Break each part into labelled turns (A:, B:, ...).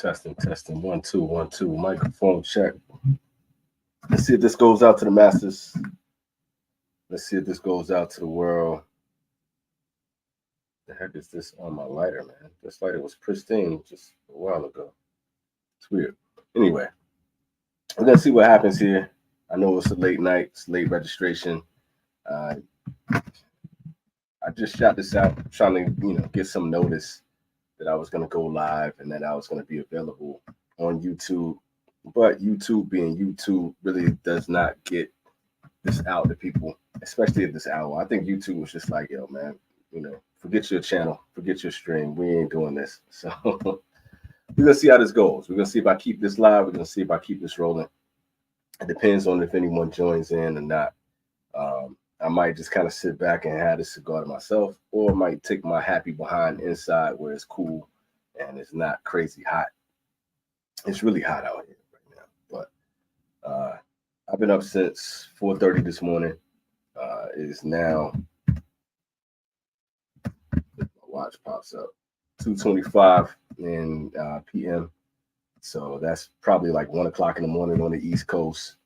A: Testing, testing. 1 2 1 2. Microphone check. Let's see if this goes out to the masses. Let's see if this goes out to the world. The heck is this on my lighter, man? This lighter was pristine just a while ago. It's weird. Anyway, we're gonna see what happens here. I know it's a late night, it's late registration. Uh, I just shot this out, trying to get some notice that I was gonna go live and that I was gonna be available on YouTube. But YouTube being YouTube really does not get this out to people, especially at this hour. I think YouTube was just like, yo, man, forget your channel, forget your stream. We ain't doing this. So we're gonna see how this goes. We're gonna see if I keep this live. We're gonna see if I keep this rolling. It depends on if anyone joins in or not. I might just kind of sit back and have this cigar to myself, or I might take my happy behind inside where it's cool and it's not crazy hot. It's really hot out here right now, but I've been up since 4:30 this morning. It is now, my watch pops up, 2:25 in p.m. So that's probably like 1 o'clock in the morning on the East Coast.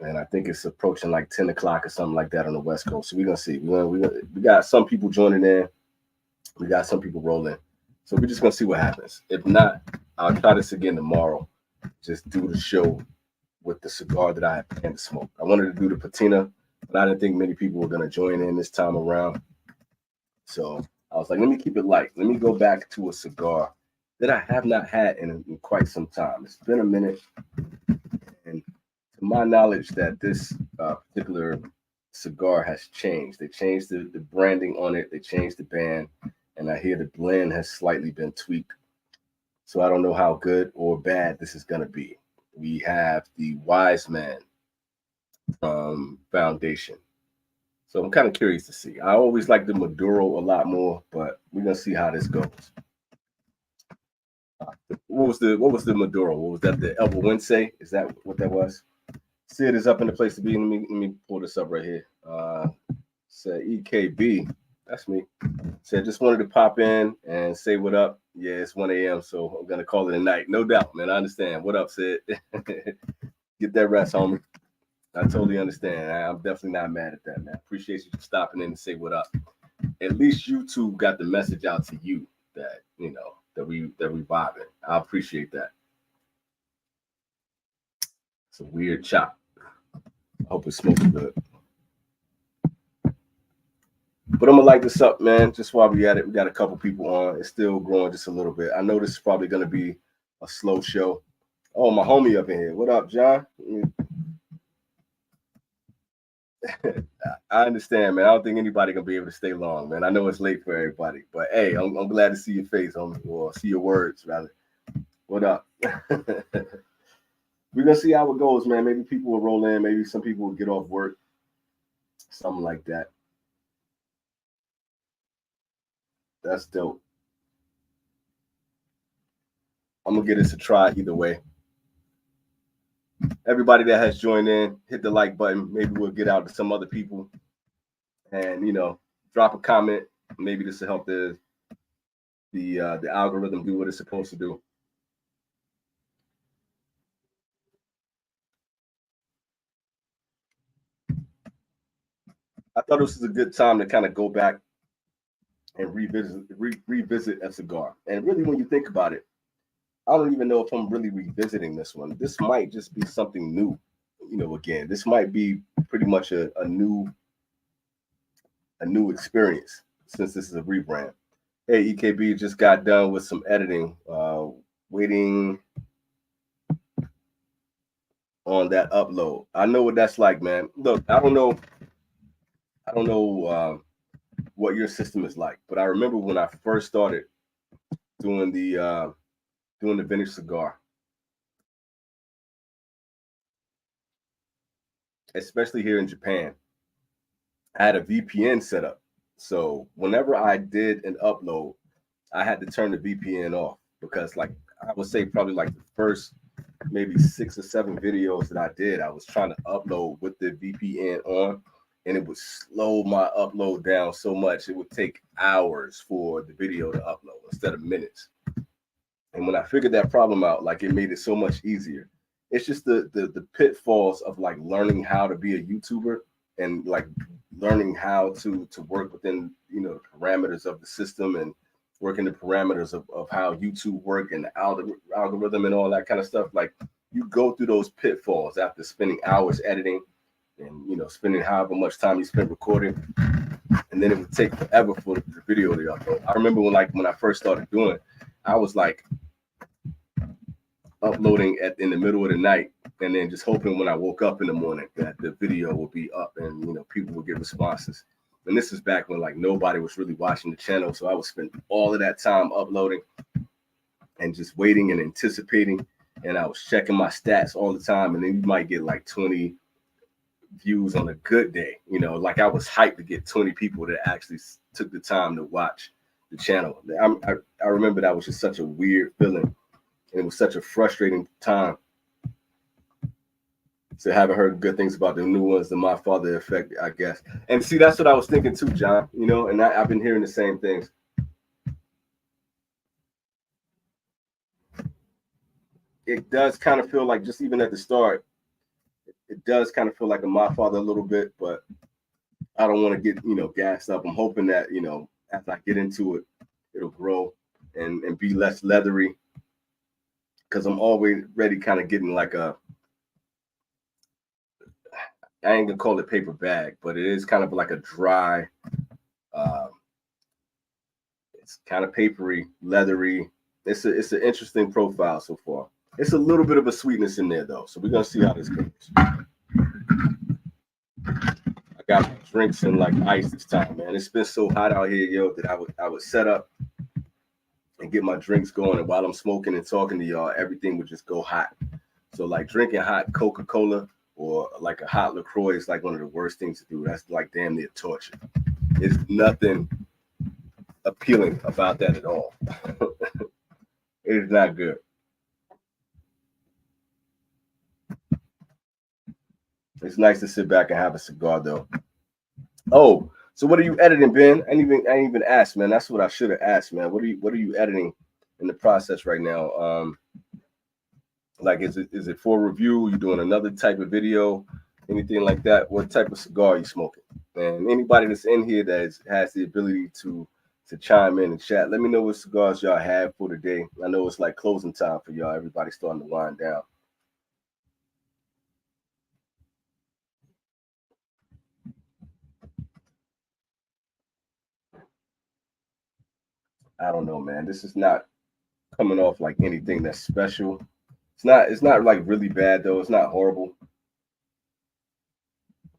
A: And I think it's approaching like 10 o'clock or something like that on the West Coast. So we're going to see. We got some people joining in. We got some people rolling. So we're just going to see what happens. If not, I'll try this again tomorrow. Just do the show with the cigar that I had planned to smoke. I wanted to do the patina, but I didn't think many people were going to join in this time around. So I was like, let me keep it light. Let me go back to a cigar that I have not had in quite some time. It's been a minute. And to my knowledge, that this particular cigar has changed. They changed the branding on it. They changed the band. And I hear the blend has slightly been tweaked. So I don't know how good or bad this is going to be. We have the Wiseman Foundation. So I'm kind of curious to see. I always like the Maduro a lot more, but we're going to see how this goes. What was the Maduro? What was that? The El Buense? Is that what that was? Sid is up in the place to be. Let me pull this up right here. Said EKB. That's me. Said just wanted to pop in and say what up. Yeah, it's 1 a.m. So I'm gonna call it a night. No doubt, man. I understand. What up, Sid? Get that rest, homie. I totally understand. I'm definitely not mad at that, man. Appreciate you for stopping in and say what up. At least YouTube got the message out to you that that we vibing. I appreciate that. It's a weird chop. I hope it smokes good. But I'm gonna light this up, man. Just while we at it, we got a couple people on. It's still growing just a little bit. I know this is probably gonna be a slow show. Oh, my homie up in here. What up, John? I understand, man. I don't think anybody gonna be able to stay long, man. I know it's late for everybody, but hey, I'm glad to see your face, homie, or see your words rather. What up? We're gonna see how it goes, man. Maybe people will roll in. Maybe some people will get off work, something like that. That's dope. I'm gonna give this a try either way. Everybody that has joined in, hit the like button. Maybe we'll get out to some other people, and drop a comment. Maybe this will help the algorithm do what it's supposed to do. I thought this was a good time to kind of go back and revisit a cigar. And really, when you think about it, I don't even know if I'm really revisiting this one. This might just be something new. Again, this might be pretty much a new experience since this is a rebrand. Hey, EKB just got done with some editing, waiting on that upload. I know what that's like, man. Look, I don't know what your system is like, but I remember when I first started doing the vintage cigar, especially here in Japan, I had a VPN set up. So whenever I did an upload, I had to turn the VPN off because, like, I would say probably like the first maybe 6 or 7 videos that I did, I was trying to upload with the VPN on, and it would slow my upload down so much. It would take hours for the video to upload instead of minutes. And when I figured that problem out, like it made it so much easier. It's just the pitfalls of like learning how to be a YouTuber and like learning how to work within, you know, the parameters of the system and working the parameters of how YouTube work and the algorithm and all that kind of stuff. Like you go through those pitfalls after spending hours editing and, you know, spending however much time you spent recording, and then it would take forever for the video to upload. I remember when I first started doing it, I was like uploading in the middle of the night, and then just hoping when I woke up in the morning that the video would be up and, you know, people would get responses. And this is back when like nobody was really watching the channel, so I would spend all of that time uploading and just waiting and anticipating, and I was checking my stats all the time, and then you might get like 20 views on a good day, you know, like I was hyped to get 20 people that actually took the time to watch the channel. I remember that was just such a weird feeling. It was such a frustrating time. So I haven't heard good things about the new ones, the My Father effect, I guess. And see, that's what I was thinking too, John, you know, and I've been hearing the same things. It does kind of feel like, just even at the start, it does kind of feel like a My Father a little bit, but I don't want to get, you know, gassed up. I'm hoping that, you know, as I get into it, it'll grow and be less leathery, because I'm always ready kind of getting like a, I ain't gonna call it paper bag, but it is kind of like a dry, it's kind of papery, leathery. It's an interesting profile so far. It's a little bit of a sweetness in there though, so we're gonna see how this goes. I got my drinks and like ice this time, man. It's been so hot out here, yo, that I would set up and get my drinks going, and while I'm smoking and talking to y'all, everything would just go hot. So like drinking hot Coca-Cola or like a hot LaCroix is like one of the worst things to do. That's like damn near torture. There's nothing appealing about that at all. It is not good. It's nice to sit back and have a cigar though. Oh, so what are you editing, Ben? I ain't even asked, man. That's what I should have asked, man. What are you editing in the process right now? Like is it for review? You doing another type of video? Anything like that? What type of cigar are you smoking? And anybody that's in here that has the ability to chime in and chat, let me know what cigars y'all have for today. I know it's like closing time for y'all. Everybody's starting to wind down. I don't know, man. This is not coming off like anything that's special. It's not like really bad though. It's not horrible.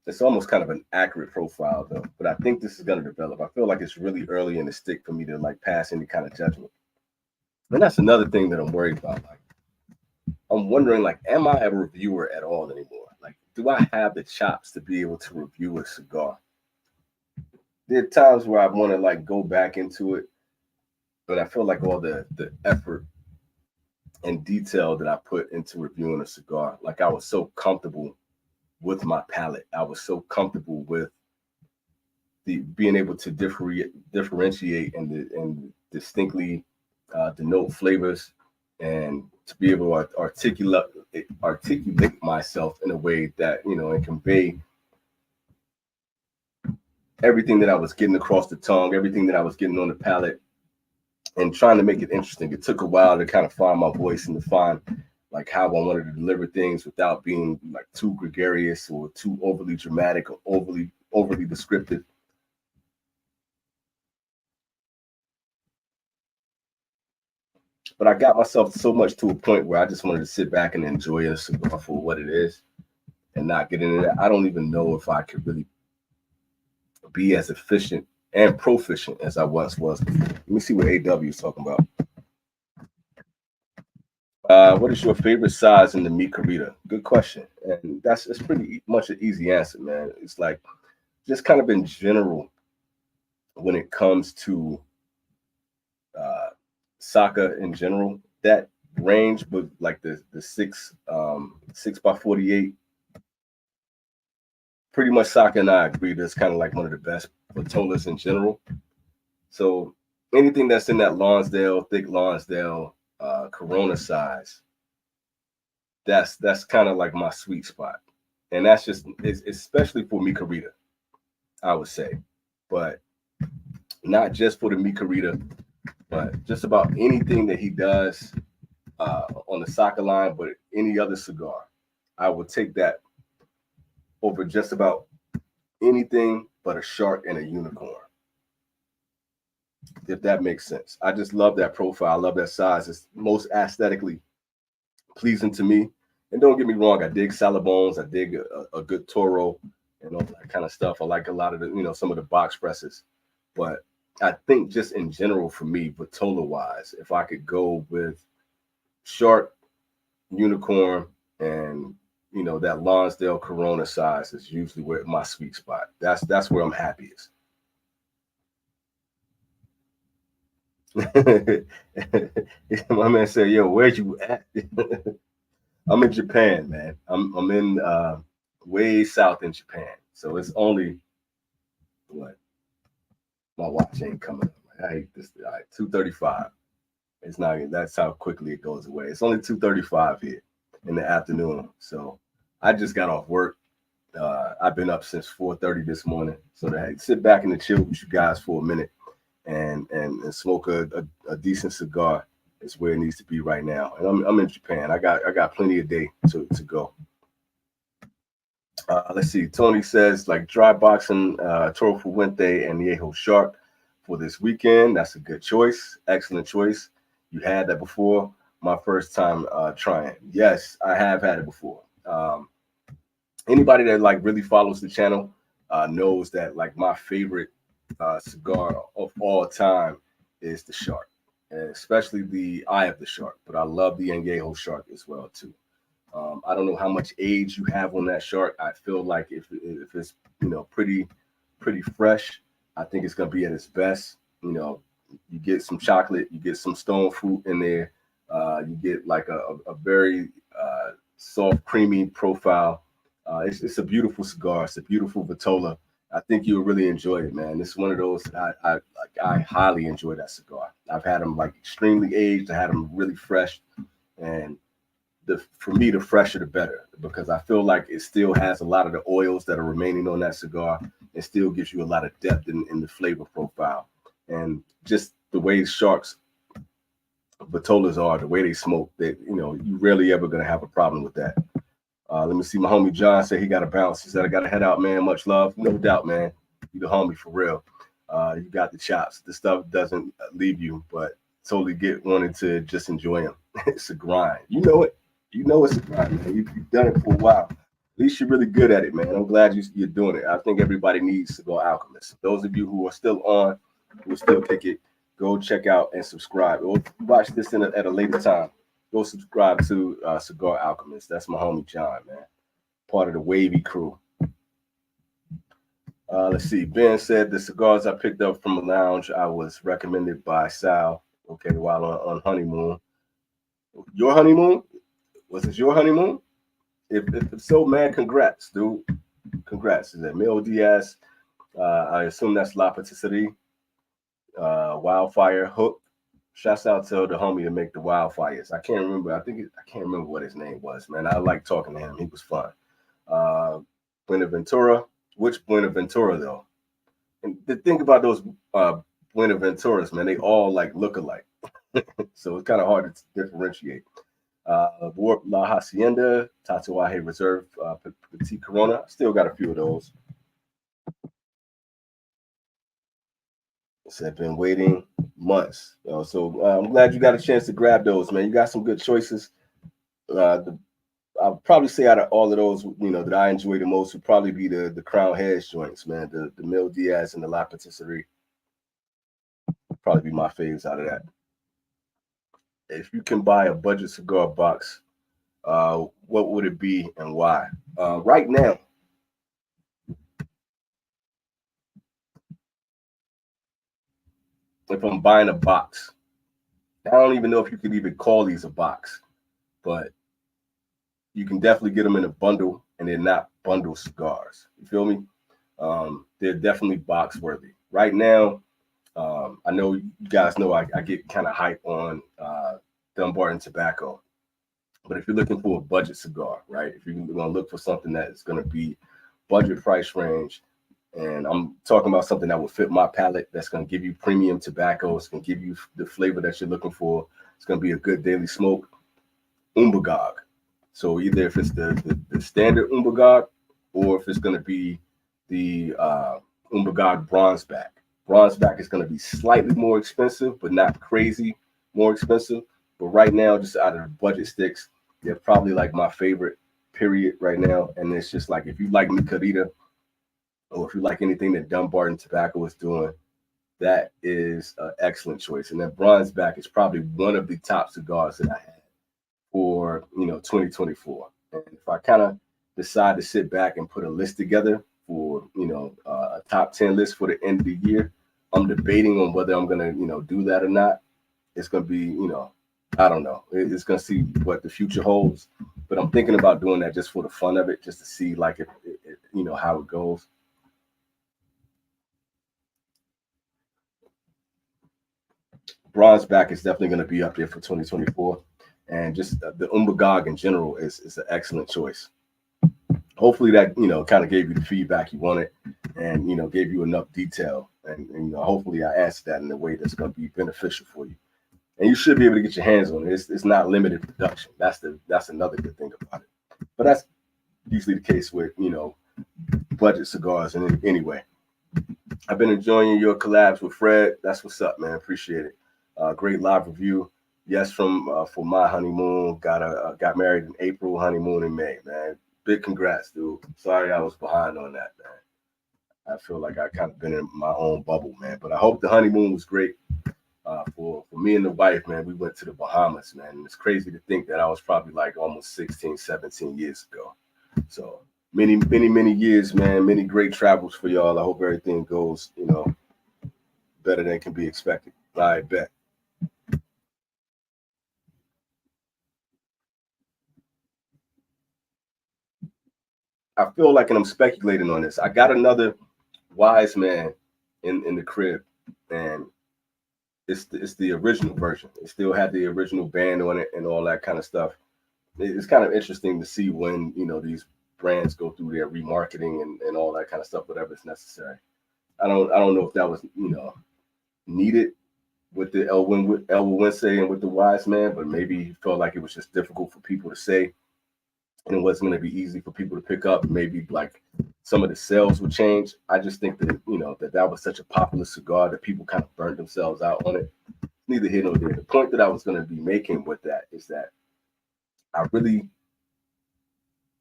A: It's almost kind of an accurate profile though, but I think this is going to develop. I feel like it's really early in the stick for me to like pass any kind of judgment. And that's another thing that I'm worried about. Like, I'm wondering, like, am I a reviewer at all anymore? Like, do I have the chops to be able to review a cigar? There are times where I want to like go back into it, but I feel like all the effort and detail that I put into reviewing a cigar, like I was so comfortable with my palate. I was so comfortable with the being able to differentiate and distinctly denote flavors, and to be able to articulate myself in a way that, you know, and convey everything that I was getting across the tongue, everything that I was getting on the palate, and trying to make it interesting. It took a while to kind of find my voice and to find like how I wanted to deliver things without being like too gregarious or too overly dramatic or overly descriptive. But I got myself so much to a point where I just wanted to sit back and enjoy a cigar for what it is and not get into that. I don't even know if I could really be as efficient and proficient as I once was before. Let me see what AW is talking about. What is your favorite size in the meat carita? Good question. And it's pretty much an easy answer, man. It's like just kind of in general when it comes to Saka in general, that range, but like the 6x48, pretty much Saka and I agree that's kind of like one of the best Vitolas in general. So anything that's in that Lonsdale, thick Lonsdale, Corona size, that's kind of like my sweet spot. And that's just it's especially for Mikarita, I would say. But not just for the Mikarita, but just about anything that he does on the soccer line, but any other cigar. I would take that over just about anything but a shark and a unicorn, if that makes sense. I just love that profile. I love that size. It's most aesthetically pleasing to me. And don't get me wrong, I dig Salabones, I dig a good Toro and all that kind of stuff. I like a lot of the, some of the box presses. But I think just in general for me, Vitola wise, if I could go with shark, unicorn, and that Lonsdale Corona size is usually where my sweet spot. That's where I'm happiest. My man said, "Yo, where you at?" I'm in Japan, man. I'm in way south in Japan, so it's only what my watch ain't coming up. I hate this. All right, 2:35. It's not. That's how quickly it goes away. It's only 2:35 here in the afternoon. So I just got off work. I've been up since 4:30 this morning, so to sit back and chill with you guys for a minute and smoke a decent cigar is where it needs to be right now. And I'm in Japan. I got plenty of day to go. Let's see. Tony says like dry boxing Toro Fuente and Viejo Shark for this weekend. That's a good choice. Excellent choice. You had that before. My first time trying. Yes, I have had it before. Anybody that like really follows the channel knows that like my favorite cigar of all time is the Shark, and especially the Eye of the Shark. But I love the Añejo Shark as well too. I don't know how much age you have on that shark. I feel like if it's pretty fresh, I think it's gonna be at its best. You get some chocolate, you get some stone fruit in there, you get like a very soft, creamy profile. It's a beautiful cigar. It's a beautiful Vitola. I think you'll really enjoy it, man. It's one of those I highly enjoy that cigar. I've had them like extremely aged. I had them really fresh, and for me, the fresher the better, because I feel like it still has a lot of the oils that are remaining on that cigar. It still gives you a lot of depth in the flavor profile, and just the way Sharks Vitolas are, the way they smoke, that you rarely ever gonna have a problem with that. Let me see. My homie John said he got to bounce. He said, I got to head out, man. Much love. No doubt, man. You the homie for real. You got the chops. The stuff doesn't leave you, but totally get wanting to just enjoy them. It's a grind. You know it. You know it's a grind, man. You've done it for a while. At least you're really good at it, man. I'm glad you're doing it. I think everybody needs to go Alchemist. Those of you who are still on, who still kick it, go check out and subscribe. Or watch this at a later time. Go subscribe to Cigar Alchemist. That's my homie John, man. Part of the Wavy crew. Let's see. Ben said the cigars I picked up from a lounge I was recommended by Sal. Okay, while on honeymoon. Your honeymoon? Was it your honeymoon? If so, man, congrats, dude. Congrats. Is that Mil Diaz? I assume that's La Patisserie. Wildfire Hook. Shouts out to the homie to make the wildfires. I can't remember. I can't remember what his name was, man. I like talking to him. He was fun. Buenaventura. Which Buenaventura though? And the thing about those Buenaventuras, man, they all like look alike. So it's kind of hard to differentiate. Warp La Hacienda, Tatuaje Reserve, Petit Corona. Still got a few of those. I've been waiting months, so I'm glad you got a chance to grab those, man. You got some good choices. I'll probably say out of all of those, that I enjoy the most would probably be the Crown Heads joints, man. The Mil Diaz and the La Patisserie probably be my faves out of that. If you can buy a budget cigar box, what would it be and why? Right now, if I'm buying a box, I don't even know if you could even call these a box, but you can definitely get them in a bundle, and they're not bundle cigars. You feel me? They're definitely box worthy. Right now, I know you guys know I get kind of hype on Dunbarton Tobacco. But if you're looking for a budget cigar, right? If you're going to look for something that is going to be budget price range, and I'm talking about something that will fit my palate, that's going to give you premium tobacco, it's going to give you the flavor that you're looking for, it's going to be a good daily smoke, Umbagog. So either if it's the standard Umbagog, or if it's going to be the Umbagog Bronzeback. Bronzeback is going to be slightly more expensive, but not crazy more expensive. But right now, just out of the budget sticks, they're probably like my favorite period right now. And it's just like, if you like Mi Querida, or if you like anything that Dunbarton Tobacco is doing, that is an excellent choice. And that Bronzeback is probably one of the top cigars that I had for 2024. And if I kind of decide to sit back and put a list together for a top 10 list for the end of the year, I'm debating on whether I'm gonna do that or not. It's gonna be I don't know. It's gonna see what the future holds, but I'm thinking about doing that just for the fun of it, just to see like if how it goes. Bronzeback is definitely going to be up there for 2024, and just the Umbagog in general is an excellent choice. Hopefully that kind of gave you the feedback you wanted, and gave you enough detail, and hopefully I answered that in a way that's going to be beneficial for you, and you should be able to get your hands on it. It's not limited production. That's another good thing about it. But that's usually the case with budget cigars. And anyway, I've been enjoying your collabs with Fred. That's what's up, man. Appreciate it. Great live review. Yes, from for my honeymoon. Got married in April, honeymoon in May, man. Big congrats, dude. Sorry I was behind on that, man. I feel like I kind of been in my own bubble, man. But I hope the honeymoon was great. For me and the wife, man, we went to the Bahamas, man. And it's crazy to think that I was probably like almost 16, 17 years ago. So many, many, many years, man. Many great travels for y'all. I hope everything goes, better than can be expected. I bet. I feel like, and I'm speculating on this, I got another Wiseman in the crib, and it's the original version. It still had the original band on it and all that kind of stuff. It's kind of interesting to see when these brands go through their remarketing and all that kind of stuff, whatever is necessary. I don't know if that was needed with the El Wince and with the Wiseman, but maybe he felt like it was just difficult for people to say, and it wasn't going to be easy for people to pick up. Maybe like some of the sales would change. I just think that that was such a popular cigar that people kind of burned themselves out on it. Neither here nor there. The point that I was going to be making with that is that I really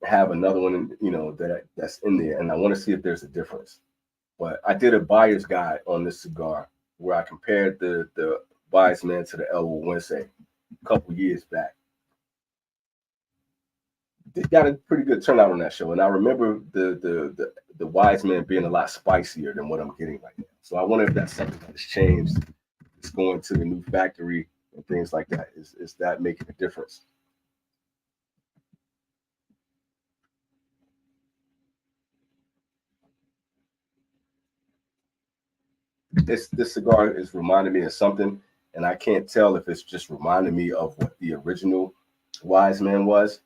A: have another one, that's in there, and I want to see if there's a difference. But I did a buyer's guide on this cigar where I compared the Wiseman to the El Wince a couple years back. They got a pretty good turnout on that show, and I remember the Wiseman being a lot spicier than what I'm getting right now. So I wonder if that's something that has changed. It's going to the new factory and things like that. Is that making a difference? This cigar is reminding me of something, and I can't tell if it's just reminding me of what the original Wiseman was,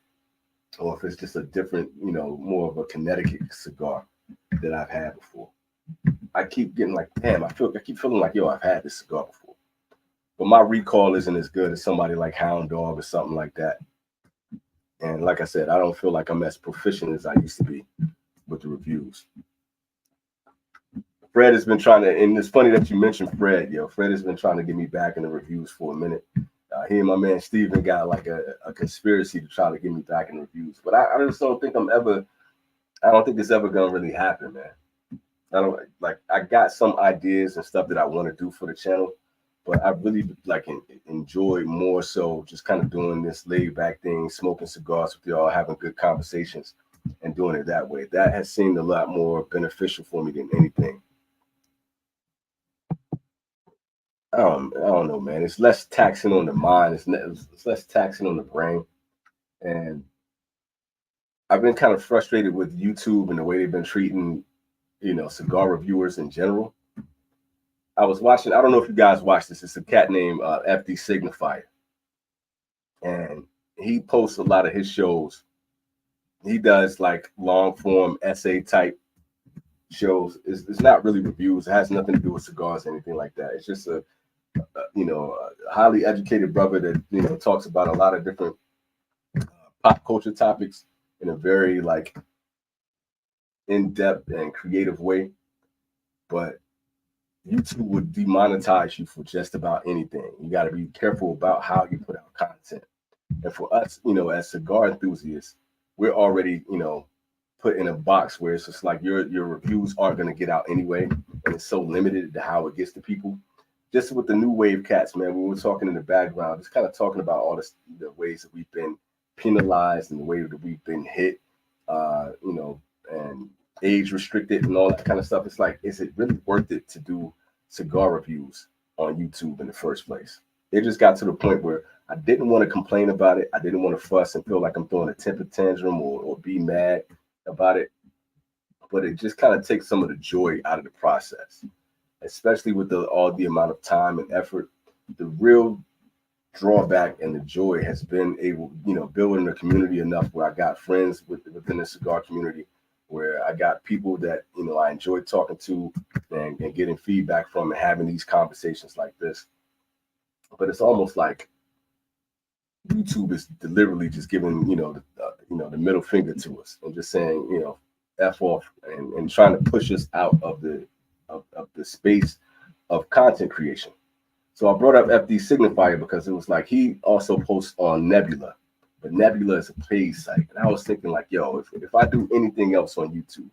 A: or if it's just a different, more of a Connecticut cigar that I've had before. I keep getting like, damn, I keep feeling like, yo, I've had this cigar before. But my recall isn't as good as somebody like Hound Dog or something like that. And like I said, I don't feel like I'm as proficient as I used to be with the reviews. Fred has been trying to, and it's funny that you mentioned Fred, yo. Fred has been trying to get me back in the reviews for a minute. He and my man Steven got like a conspiracy to try to get me back in reviews. But I just don't think I don't think it's ever gonna really happen, man. I got some ideas and stuff that I want to do for the channel, but I really like enjoy more so just kind of doing this laid back thing, smoking cigars with y'all, having good conversations, and doing it that way. That has seemed a lot more beneficial for me than anything. I don't know, man. It's less taxing on the mind. It's less taxing on the brain, and I've been kind of frustrated with YouTube and the way they've been treating, cigar reviewers in general. I was watching. I don't know if you guys watch this. It's a cat named FD Signifier. and he posts a lot of his shows. He does like long form essay type shows. It's not really reviews. It has nothing to do with cigars or anything like that. It's just a a highly educated brother that talks about a lot of different pop culture topics in a very like in depth and creative way. But YouTube would demonetize you for just about anything. You got to be careful about how you put out content. And for us, as cigar enthusiasts, we're already, put in a box where it's just like your reviews aren't going to get out anyway, and it's so limited to how it gets to people. Just with the new wave cats, man, we were talking in the background, just kind of talking about all the ways that we've been penalized and the way that we've been hit, and age restricted and all that kind of stuff. It's like, is it really worth it to do cigar reviews on YouTube in the first place? It just got to the point where I didn't want to complain about it. I didn't want to fuss and feel like I'm throwing a temper tantrum or be mad about it. But it just kind of takes some of the joy out of the process, especially with all the amount of time and effort. The real drawback and the joy has been able, building a community enough where I got friends within the cigar community, where I got people that, I enjoy talking to and getting feedback from and having these conversations like this. But it's almost like YouTube is deliberately just giving, the middle finger to us and just saying, F off and trying to push us out of the space of content creation. So I brought up FD Signifier because it was like he also posts on Nebula, but Nebula is a paid site. And I was thinking like, yo, if I do anything else on YouTube,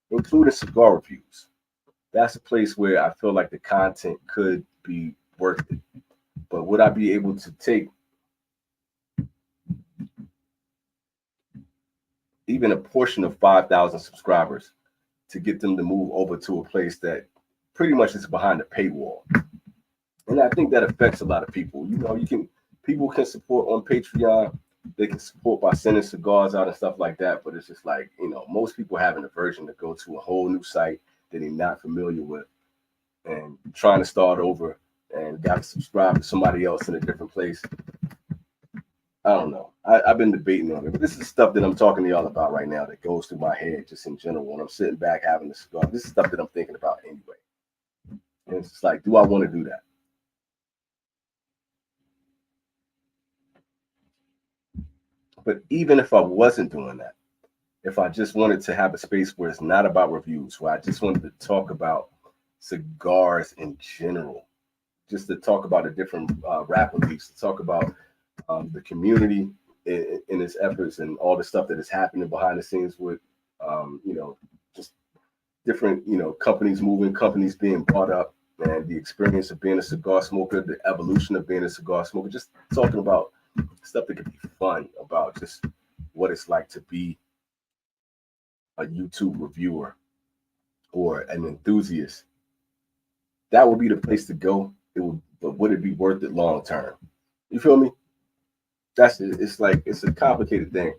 A: including cigar reviews, that's a place where I feel like the content could be worth it. But would I be able to take even a portion of 5,000 subscribers to get them to move over to a place that pretty much is behind a paywall? And I think that affects a lot of people. People can support on Patreon. They can support by sending cigars out and stuff like that. But it's just like, most people have an aversion to go to a whole new site that they're not familiar with and trying to start over and got to subscribe to somebody else in a different place. I don't know. I've been debating on it, but this is stuff that I'm talking to y'all about right now that goes through my head just in general when I'm sitting back having a cigar. This is stuff that I'm thinking about anyway. And it's just like, do I want to do that? But even if I wasn't doing that, if I just wanted to have a space where it's not about reviews, where I just wanted to talk about cigars in general, just to talk about the different rap leagues, to talk about the community in its efforts and all the stuff that is happening behind the scenes with, just different, companies moving, companies being bought up, and the experience of being a cigar smoker, the evolution of being a cigar smoker, just talking about stuff that could be fun about just what it's like to be a YouTube reviewer or an enthusiast. That would be the place to go. But would it be worth it long term? You feel me? It's like, it's a complicated thing.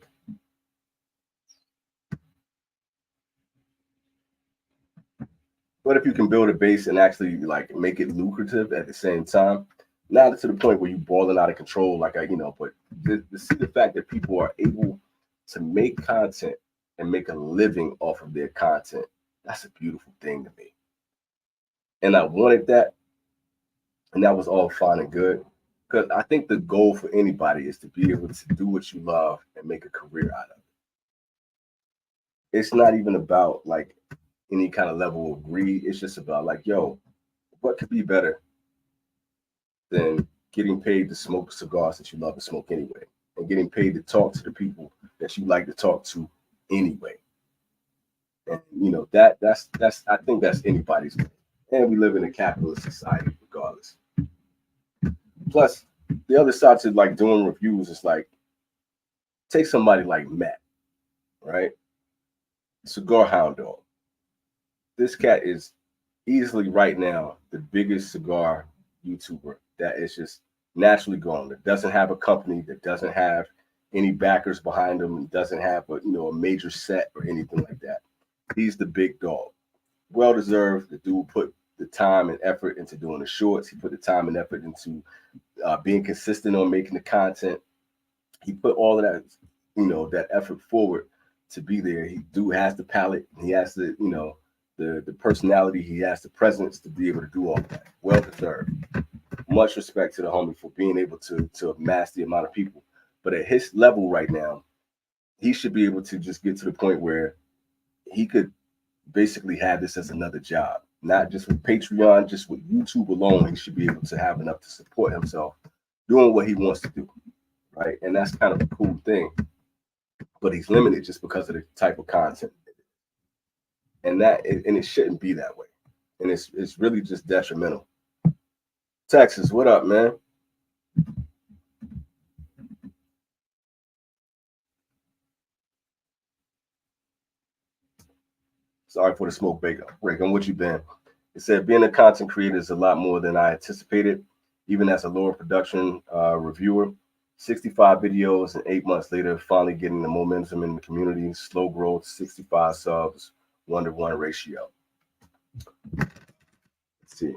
A: But if you can build a base and actually like make it lucrative at the same time, not to the point where you're balling out of control, but to see the fact that people are able to make content and make a living off of their content, that's a beautiful thing to me. And I wanted that, and that was all fine and good. Because I think the goal for anybody is to be able to do what you love and make a career out of it. It's not even about like any kind of level of greed. It's just about like, yo, what could be better than getting paid to smoke cigars that you love to smoke anyway, and getting paid to talk to the people that you like to talk to anyway. And that's I think that's anybody's goal. And we live in a capitalist society regardless. Plus, the other side to like doing reviews is like, take somebody like Matt, right? Cigar Hound Dog. This cat is easily right now the biggest cigar YouTuber that is just naturally grown, that doesn't have a company, that doesn't have any backers behind him, and doesn't have a major set or anything like that. He's the big dog. Well deserved. The dude put the time and effort into doing the shorts. He put the time and effort into being consistent on making the content. he put all of that, that effort forward to be there. He has the palate, he has the, the personality, he has the presence to be able to do all that. Well deserved. Much respect to the homie for being able to amass the amount of people. But at his level right now, he should be able to just get to the point where he could basically have this as another job, not just with Patreon, just with YouTube alone. He should be able to have enough to support himself doing what he wants to do, right? And that's kind of a cool thing. But he's limited just because of the type of content, and it shouldn't be that way. And it's really just detrimental. Texas, what up, man? Sorry for the smoke break. On what you been. It said being a content creator is a lot more than I anticipated, even as a lower production reviewer. 65 videos and 8 months later, finally getting the momentum in the community. Slow growth, 65 subs, 1-to-1 ratio. Let's see.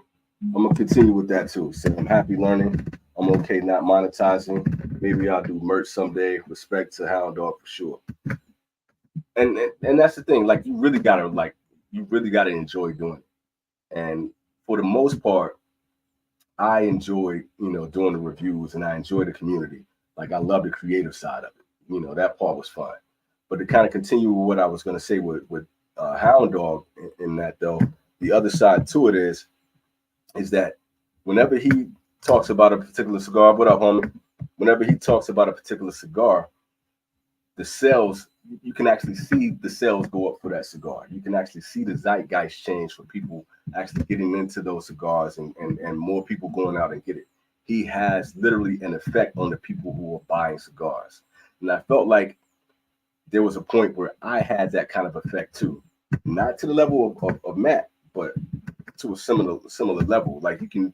A: I'm gonna continue with that too. So I'm happy learning. I'm okay not monetizing. Maybe I'll do merch someday. Respect to Hound Dog for sure. And that's the thing. Like you really gotta enjoy doing it. And for the most part, I enjoy doing the reviews, and I enjoy the community. Like I love the creative side of it. That part was fun. But to kind of continue with what I was gonna say with Hound Dog in that though, the other side to it is that whenever he talks about a particular cigar, what up, homie? Whenever he talks about a particular cigar, the sales, you can actually see the sales go up for that cigar. You can actually see the zeitgeist change for people actually getting into those cigars and more people going out and get it. He has literally an effect on the people who are buying cigars. And I felt like there was a point where I had that kind of effect too. Not to the level of Matt, but to a similar level. Like you can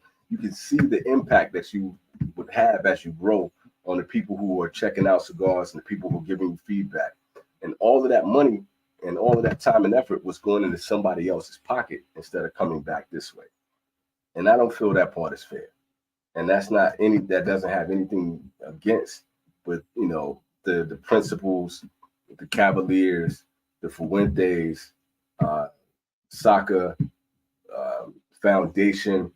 A: see the impact that you would have as you grow on the people who are checking out cigars and the people who are giving you feedback. And all of that money and all of that time and effort was going into somebody else's pocket instead of coming back this way. And I don't feel that part is fair. And that doesn't have anything against with, the principals, the Cavaliers, the Fuentes, Saka, Foundation,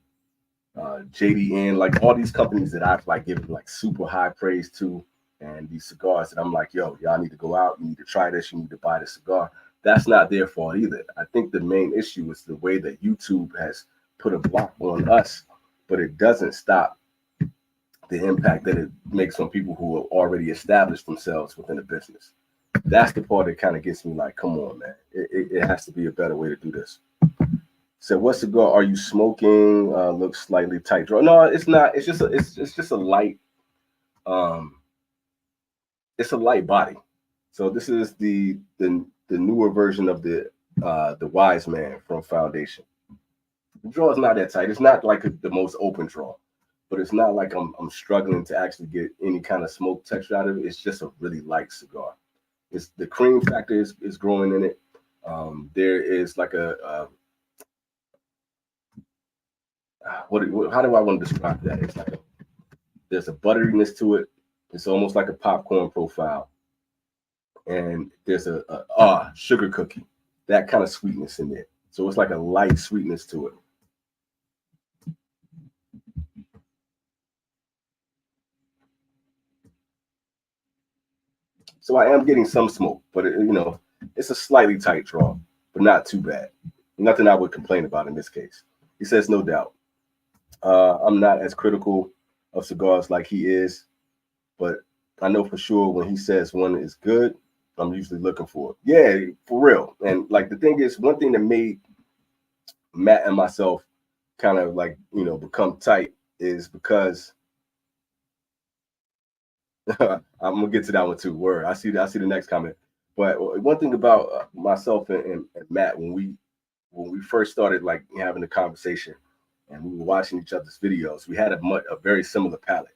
A: JDN, like all these companies that I've like given like super high praise to, and these cigars that I'm like, yo, y'all need to go out, you need to try this, you need to buy the cigar. That's not their fault either. I think the main issue is the way that YouTube has put a block on us, but it doesn't stop the impact that it makes on people who have already established themselves within the business. That's the part that kind of gets me like, come on, man. It has to be a better way to do this. So what cigar are you smoking? Looks slightly tight draw. No, it's not. It's just a light. It's a light body. So this is the newer version of the Wiseman from Foundation. The draw is not that tight. It's not like the most open draw, but it's not like I'm struggling to actually get any kind of smoke texture out of it. It's just a really light cigar. It's the cream factor is growing in it. There is like how do I want to describe that? It's like there's a butteriness to it. It's almost like a popcorn profile, and there's a sugar cookie, that kind of sweetness in there. So it's like a light sweetness to it. So I am getting some smoke, but it's a slightly tight draw, but not too bad. Nothing I would complain about in this case. He says, no doubt. I'm not as critical of cigars like he is, but I know for sure when he says one is good, I'm usually looking for it. Yeah, for real. And like the thing is, one thing that made Matt and myself kind of like, become tight is because I'm gonna get to that one too. Word. I see the next comment. But one thing about myself and Matt, when we first started like having a conversation and we were watching each other's videos, we had a very similar palate.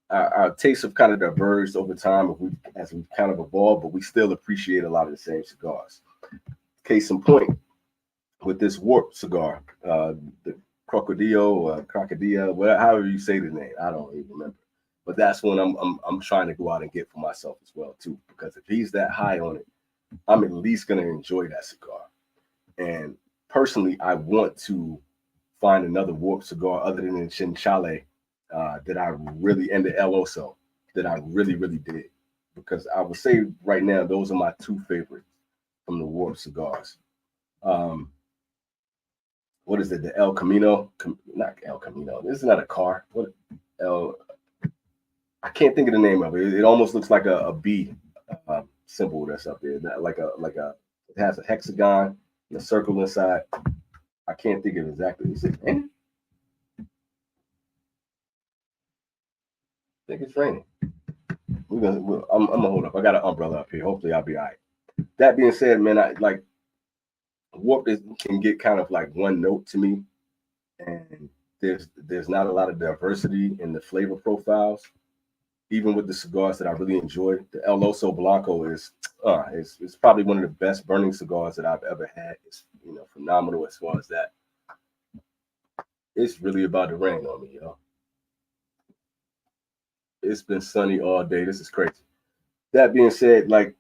A: Our tastes have kind of diverged over time as we've kind of evolved, but we still appreciate a lot of the same cigars. Case in point, with this Warp cigar, the Crocodile, however you say the name, I don't even remember. But that's one I'm trying to go out and get for myself as well too, because if he's that high on it, I'm at least gonna enjoy that cigar. And personally, I want to find another warp cigar other than the Chinchale that I really, and the El Oso that I really did, because I would say right now those are my two favorites from the warp cigars. Um, what is it? The El Camino? Not El Camino. This is not a car. What El? I can't think of the name of it. It almost looks like a B symbol that's up there. Like a. It has a hexagon and a circle inside. I can't think of exactly. Is it raining? I think it's raining. I'm gonna hold up. I got an umbrella up here. Hopefully, I'll be all right. That being said, man, I like warp can get kind of like one note to me, and there's not a lot of diversity in the flavor profiles. Even with the cigars that I really enjoy, the El Oso Blanco is probably one of the best burning cigars that I've ever had. It's phenomenal as far as that. It's really about to rain on me, yo. It's been sunny all day. This is crazy. That being said, like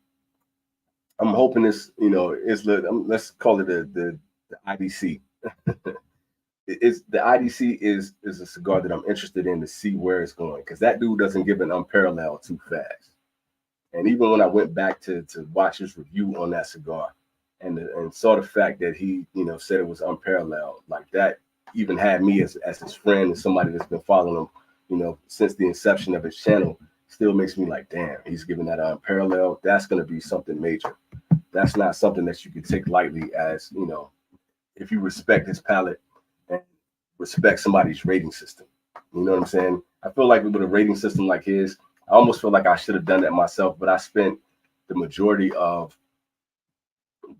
A: I'm hoping this, let's call it the IDC. It's the IDC is a cigar that I'm interested in to see where it's going, because that dude doesn't give an unparalleled too fast. And even when I went back to watch his review on that cigar, and saw the fact that he said it was unparalleled, like that even had me as his friend and somebody that's been following him, since the inception of his channel, still makes me like, damn, he's giving that unparalleled. That's going to be something major. That's not something that you can take lightly, as if you respect his palate and respect somebody's rating system. You know what I'm saying? I feel like with a rating system like his, I almost feel like I should have done that myself, but I spent the majority of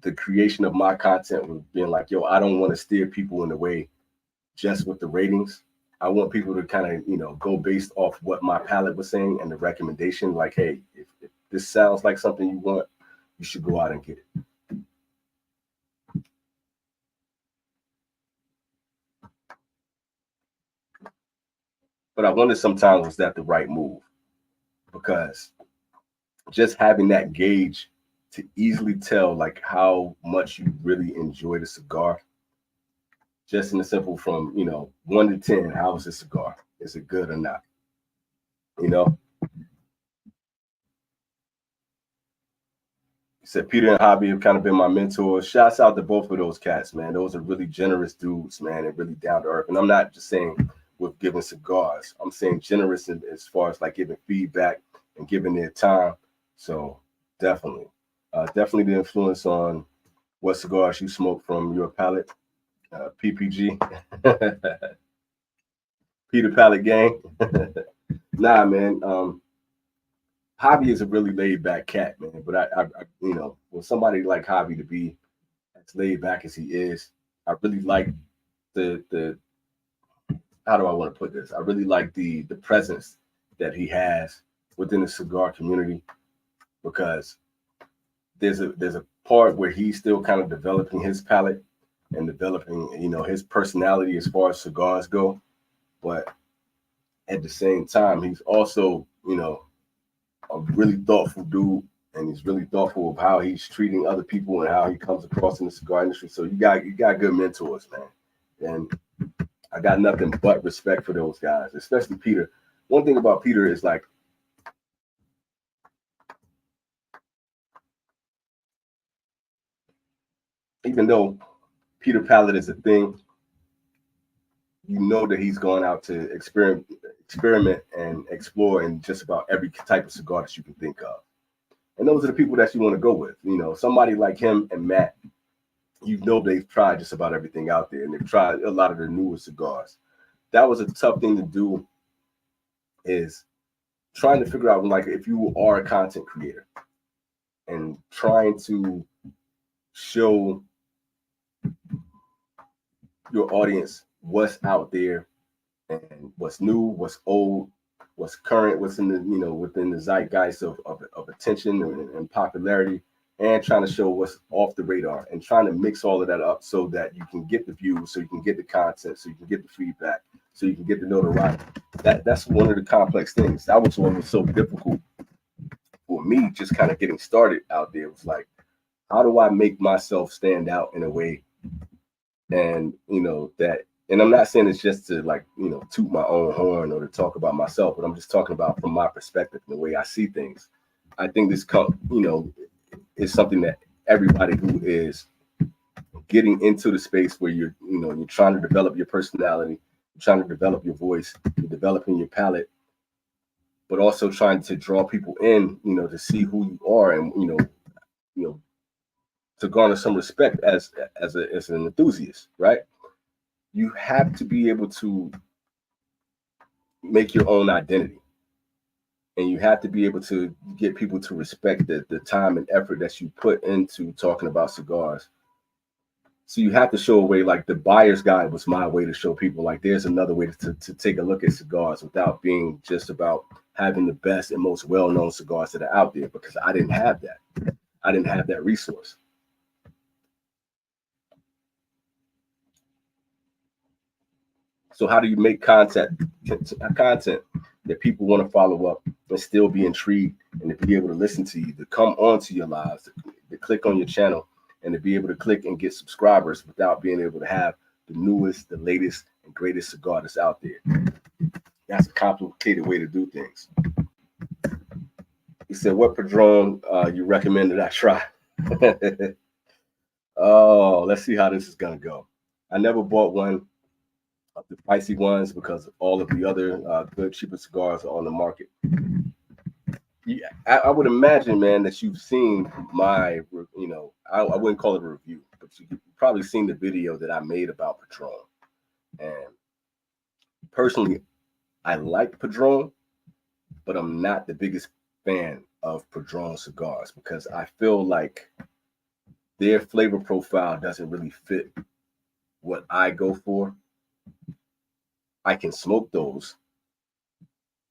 A: the creation of my content with being like, yo, I don't want to steer people in the way just with the ratings. I want people to kind of, go based off what my palate was saying and the recommendation. Like, hey, if this sounds like something you want, you should go out and get it. But I wonder sometimes, was that the right move? Because just having that gauge to easily tell like how much you really enjoy the cigar, just in the simple from 1 to 10, how is this cigar? Is it good or not? You know, he said Peter and Hobby have kind of been my mentors. Shouts out to both of those cats, man. Those are really generous dudes, man, and really down to earth. And I'm not just saying with giving cigars. I'm saying generous as far as like giving feedback and giving their time. So definitely, definitely the influence on what cigars you smoke from your palate. PPG, Peter Palate Gang. Nah, man. Hobby is a really laid back cat, man. But I with somebody like Hobby to be as laid back as he is, I really like the how do I want to put this? I really like the presence that he has within the cigar community, because there's a part where he's still kind of developing his palate and developing his personality as far as cigars go, but at the same time he's also a really thoughtful dude, and he's really thoughtful of how he's treating other people and how he comes across in the cigar industry. So you got good mentors, man, and I got nothing but respect for those guys, especially Peter. One thing about Peter is like, even though Peter Palette is a thing, you know that he's gone out to experiment and explore in just about every type of cigar that you can think of. And those are the people that you want to go with. Somebody like him and Matt, they've tried just about everything out there, and they've tried a lot of the newer cigars. That was a tough thing to do, is trying to figure out, like, if you are a content creator and trying to show your audience what's out there and what's new, what's old, what's current, what's in the within the zeitgeist of attention and popularity, and trying to show what's off the radar, and trying to mix all of that up so that you can get the views, so you can get the content, so you can get the feedback, so you can get the notoriety. That's one of the complex things. That was what was so difficult for me, just kind of getting started out there. It was like, how do I make myself stand out in a way? And that, and I'm not saying it's just to like, toot my own horn or to talk about myself, but I'm just talking about from my perspective and the way I see things. I think this is something that everybody who is getting into the space where you're trying to develop your personality, you're trying to develop your voice, you're developing your palette, but also trying to draw people in, to see who you are, and to garner some respect as an enthusiast, right? You have to be able to make your own identity, and you have to be able to get people to respect the time and effort that you put into talking about cigars. So you have to show a way, like the buyer's guide was my way to show people like there's another way to take a look at cigars without being just about having the best and most well-known cigars that are out there, because I didn't have that. I didn't have that resource. So how do you make content that people want to follow up and still be intrigued, and to be able to listen to you, to come onto your lives, to click on your channel, and to be able to click and get subscribers without being able to have the newest, the latest, and greatest cigar that's out there? That's a complicated way to do things. He said, what Padron you recommend that I try? Oh, let's see how this is going to go. I never bought one of the pricey ones because all of the other good, cheaper cigars are on the market. Yeah, I would imagine, man, that you've seen my, I wouldn't call it a review, but you've probably seen the video that I made about Padron. And personally, I like Padron, but I'm not the biggest fan of Padron cigars because I feel like their flavor profile doesn't really fit what I go for. I can smoke those,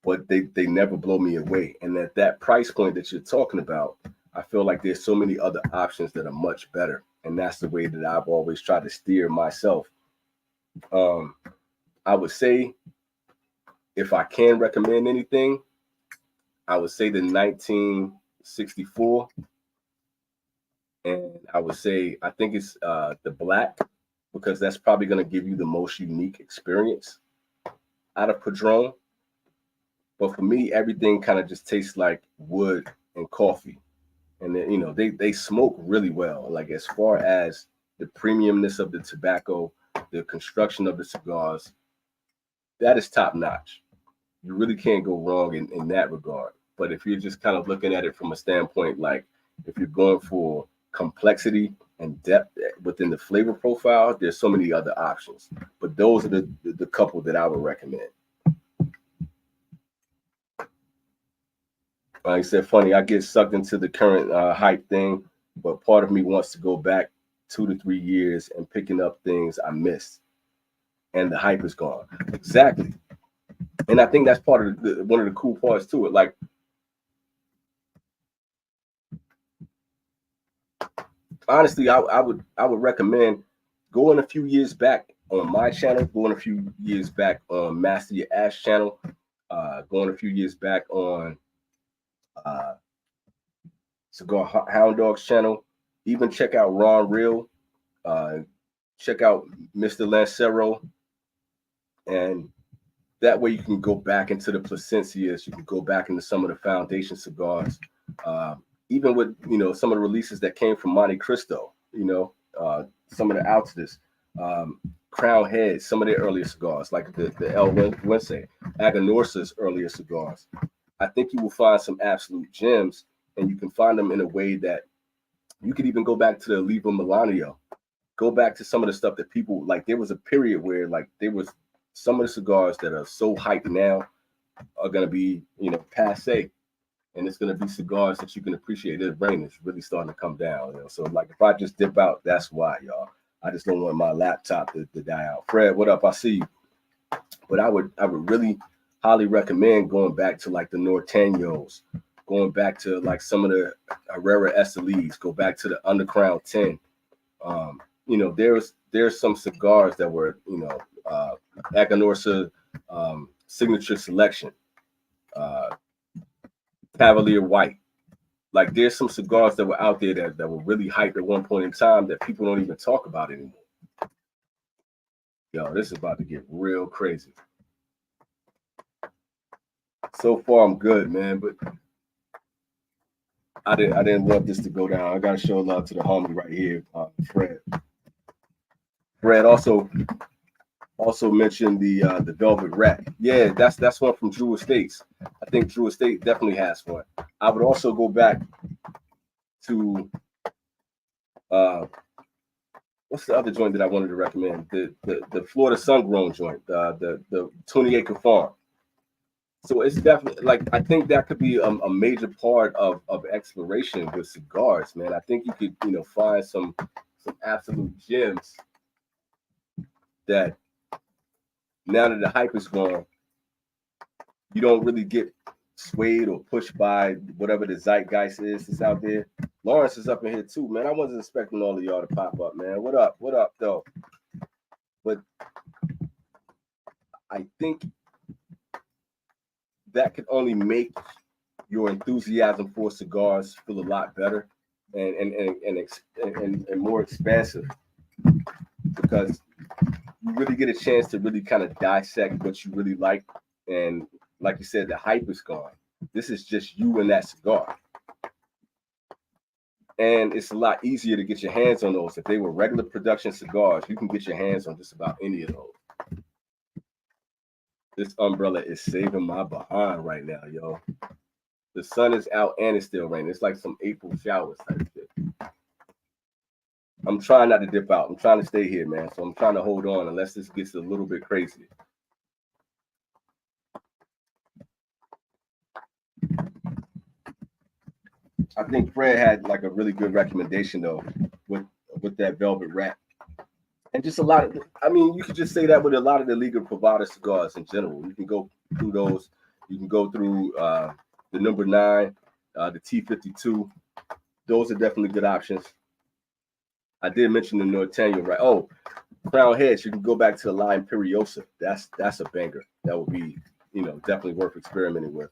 A: but they never blow me away. And at that price point that you're talking about, I feel like there's so many other options that are much better. And that's the way that I've always tried to steer myself. I would say, if I can recommend anything, I would say the 1964. And I would say, I think it's the black, because that's probably going to give you the most unique experience out of Padron. But for me, everything kind of just tastes like wood and coffee. And then, they smoke really well. Like, as far as the premiumness of the tobacco, the construction of the cigars, that is top notch. You really can't go wrong in that regard. But if you're just kind of looking at it from a standpoint, like if you're going for complexity and depth within the flavor profile, there's so many other options. But those are the couple that I would recommend. Like I said, funny, I get sucked into the current hype thing, but part of me wants to go back 2 to 3 years and picking up things I missed, and the hype is gone. Exactly. And I think that's part of one of the cool parts to it. Like, honestly, I would recommend going a few years back on my channel, going a few years back on Master Your Ash channel, going a few years back on Cigar Hound Dog's channel. Even check out Ron Real, check out Mr. Lancero, and that way you can go back into the Placencias, you can go back into some of the foundation cigars, even with some of the releases that came from Monte Cristo, some of the Altitas, Crown Heads, some of their earlier cigars, like the El Wince, Aganorsa's earlier cigars. I think you will find some absolute gems, and you can find them in a way that you could even go back to the Oliva Milanio, go back to some of the stuff that people like. There was a period where like there was some of the cigars that are so hyped now are going to be, passe, and it's going to be cigars that you can appreciate. The rain is really starting to come down, So like if I just dip out, that's why, y'all. I just don't want my laptop to die out. Fred, what up? I see you. But I would really highly recommend going back to like the Norteños, going back to like some of the Herrera SLEs, go back to the Undercrown 10. There's some cigars that were, Aganorsa Signature Selection, Cavalier White. Like there's some cigars that were out there that were really hyped at one point in time that people don't even talk about anymore. Yo, this is about to get real crazy. So far I'm good, man, but I didn't want this to go down. I gotta show love to the homie right here, Fred. Fred also mentioned the Velvet Rat. Yeah, that's one from Drew Estates. I think Drew Estate definitely has one. I would also go back to what's the other joint that I wanted to recommend? The Florida Sun-Grown joint, the 20-acre farm. So it's definitely like I think that could be a major part of exploration with cigars, man. I think you could find some absolute gems that now that the hype is gone, you don't really get swayed or pushed by whatever the zeitgeist is that's out there. Lawrence is up in here too, man. I wasn't expecting all of y'all to pop up, man. What up? What up, though? But I think that could only make your enthusiasm for cigars feel a lot better and more expansive, because you really get a chance to really kind of dissect what you really like. And like you said, the hype is gone. This is just you and that cigar. And it's a lot easier to get your hands on those. If they were regular production cigars, you can get your hands on just about any of those. This umbrella is saving my behind right now, yo. The sun is out and it's still raining. It's like some April showers type shit. I'm trying not to dip out. I'm trying to stay here, man. So I'm trying to hold on unless this gets a little bit crazy. I think Fred had like a really good recommendation though with that Velvet Rat. And just a lot of, I mean, you could just say that with a lot of the Liga Privada cigars in general. You can go through those. You can go through the number 9, the T52. Those are definitely good options. I did mention the Norteño, right? Oh, Crown Heads. You can go back to the La Imperiosa. That's a banger. That would be, definitely worth experimenting with.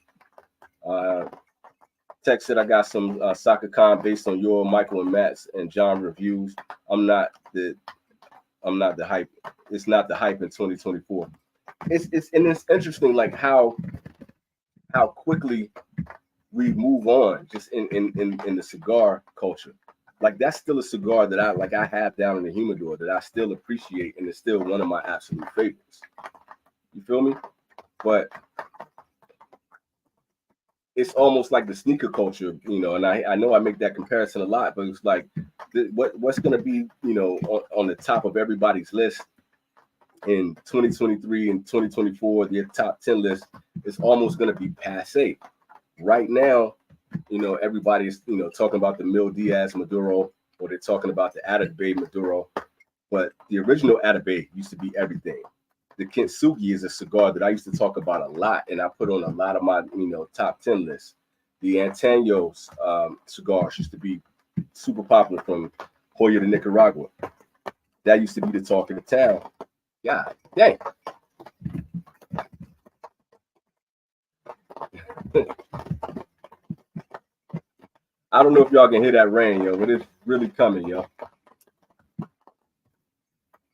A: Tex said I got some Sakakan based on your Michael and Matt's and John reviews. I'm not the hype. It's not the hype in 2024. It's interesting like how quickly we move on just in the cigar culture. Like that's still a cigar that I have down in the humidor that I still appreciate, and it's still one of my absolute favorites. You feel me? But it's almost like the sneaker culture, and I know I make that comparison a lot, but it's like what's going to be, on the top of everybody's list in 2023 and 2024, their top 10 list is almost going to be passé. Right now, everybody's, talking about the Mil Diaz Maduro, or they're talking about the Atabey Maduro, but the original Atabey used to be everything. The Kintsugi is a cigar that I used to talk about a lot, and I put on a lot of my, top 10 lists. The Antaños cigars used to be super popular from Hoya to Nicaragua. That used to be the talk of the town. God dang. I don't know if y'all can hear that rain, yo, but it's really coming, yo.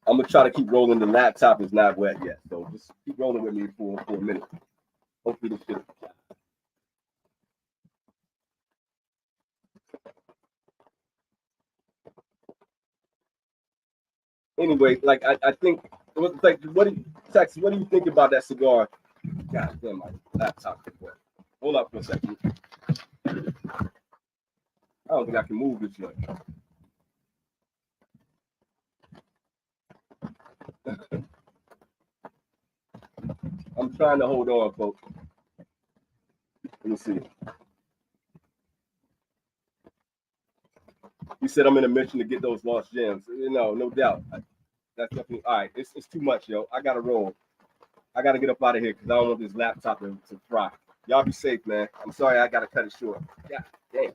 A: I'm gonna try to keep rolling. The laptop is not wet yet, so just keep rolling with me for a minute. Hopefully this shit. Anyway, like I think, like, what do you think about that cigar? God damn, my laptop is wet. Hold up for a second. I don't think I can move this way. I'm trying to hold on, folks. Let me see. You said I'm in a mission to get those lost gems. No doubt. That's definitely all right. It's too much, yo. I gotta roll. I gotta get up out of here because I don't want this laptop to fry. Y'all be safe, man. I'm sorry I gotta cut it short. Yeah, damn.